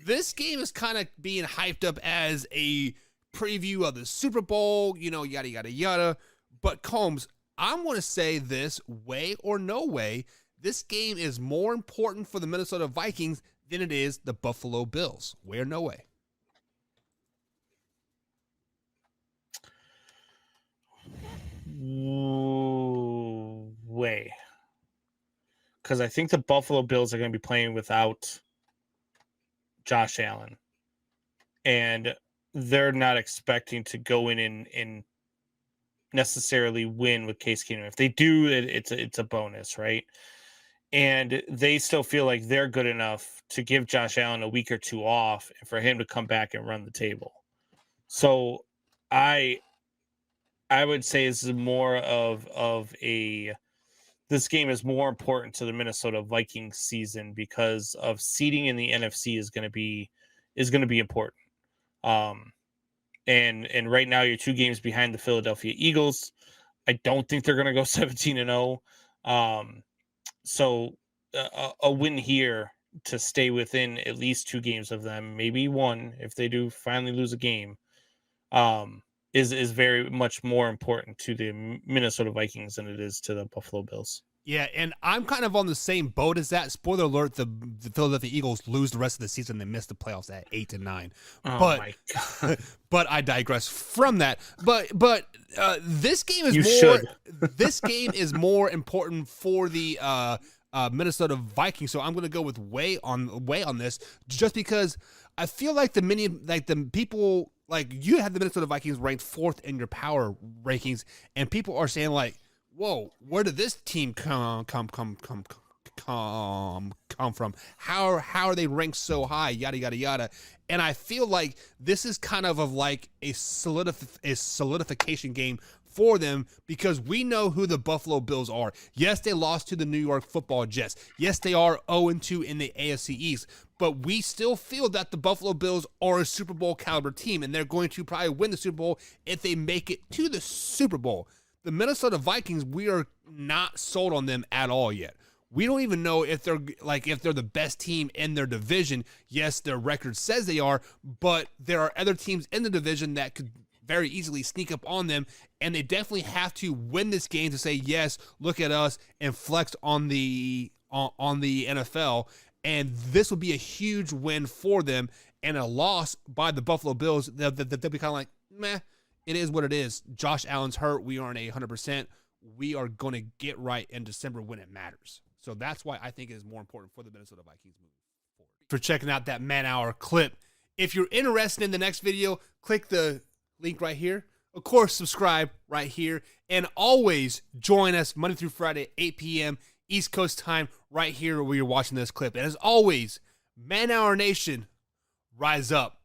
this game is kind of being hyped up as a preview of the Super Bowl, yada, yada, yada. But Combs, I'm going to say this, way or no way, this game is more important for the Minnesota Vikings than it is the Buffalo Bills. Way or no way? Way. Because I think the Buffalo Bills are going to be playing without Josh Allen. And they're not expecting to go in and necessarily win with Case Keenum. If they do, it's a bonus, right? And they still feel like they're good enough to give Josh Allen a week or two off and for him to come back and run the table. So I would say this is more of a this game is more important to the Minnesota Vikings season because of seeding in the NFC is going to be important. And right now you're 2 games behind the Philadelphia Eagles. I don't think they're going to go 17-0. So a win here to stay within at least 2 games of them, maybe 1 if they do finally lose a game, is very much more important to the Minnesota Vikings than it is to the Buffalo Bills. Yeah, and I'm kind of on the same boat as that. Spoiler alert, the Philadelphia Eagles lose the rest of the season. They miss the playoffs at 8-9. Oh, my God. But I digress from that. But this game is this game is more important for the Minnesota Vikings. So I'm going to go with way on this just because I feel like the people, like, you have the Minnesota Vikings ranked 4th in your power rankings, and people are saying, like, whoa, where did this team come from? How are they ranked so high? Yada, yada, yada. And I feel like this is kind of like a solidification game for them because we know who the Buffalo Bills are. Yes, they lost to the New York Football Jets. Yes, they are 0-2 in the AFC East. But we still feel that the Buffalo Bills are a Super Bowl caliber team, and they're going to probably win the Super Bowl if they make it to the Super Bowl. The Minnesota Vikings, we are not sold on them at all yet. We don't even know if they're the best team in their division. Yes, their record says they are, but there are other teams in the division that could very easily sneak up on them, and they definitely have to win this game to say, yes, look at us, and flex on the NFL. And this would be a huge win for them, and a loss by the Buffalo Bills, they'll be kind of like, meh. It is what it is. Josh Allen's hurt. We aren't 100%. We are going to get right in December when it matters. So that's why I think it is more important for the Minnesota Vikings moving forward. For checking out that man-hour clip. If you're interested in the next video, click the link right here. Of course, subscribe right here. And always join us Monday through Friday, 8 p.m. East Coast time, right here where you're watching this clip. And as always, Man Hour Nation, rise up.